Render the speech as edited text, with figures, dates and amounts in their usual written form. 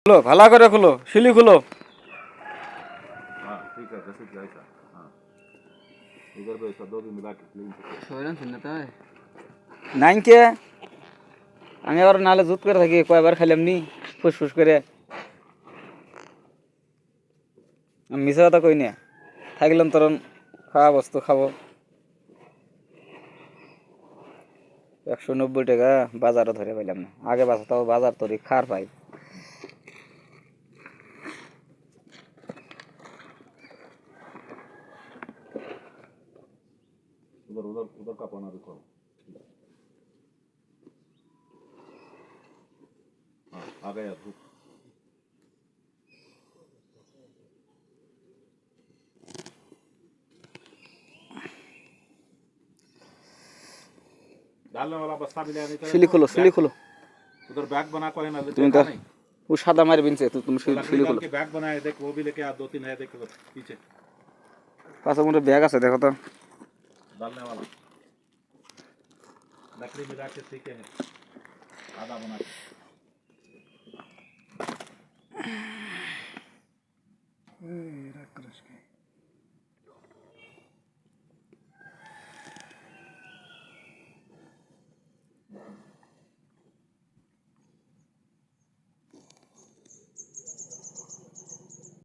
খুলো ভালো করে খুলো শিলি খুলো। हाँ ठीक है जैसे जाएगा हाँ इधर पे ऐसा 2 दिन मिला के क्लीन শয়রান শুনতে হয়। নাইন কে আমি আবার নালে জুত করে থাকি কয়বার খাইলাম নি ফুসফুস করে। আমি মিছা কথা কই না, থাকলাম তখন খাওয়া বস্তু খাবো। 190 টাকা বাজারও ধরে পাইলাম না, আগে বাজার বাজার তরি খার পাই। उधर उधर उधर का पाना देखो हाँ आ गया धूप डालने वाला बस्ता भी ले आने का শিলি খুলো শিলি খুলো। उधर बैग बना को है ना তুমি তো ও সাদা মারি বিনছে তুমি শিলি খুলো। के बैग बनाए देख वो भी लेके आ 2-3 है देख पीछे পাঁচ মোটে ব্যাগ আছে দেখো তো। डालने वाला लकड़ी मिला के ठीक है आधा बना के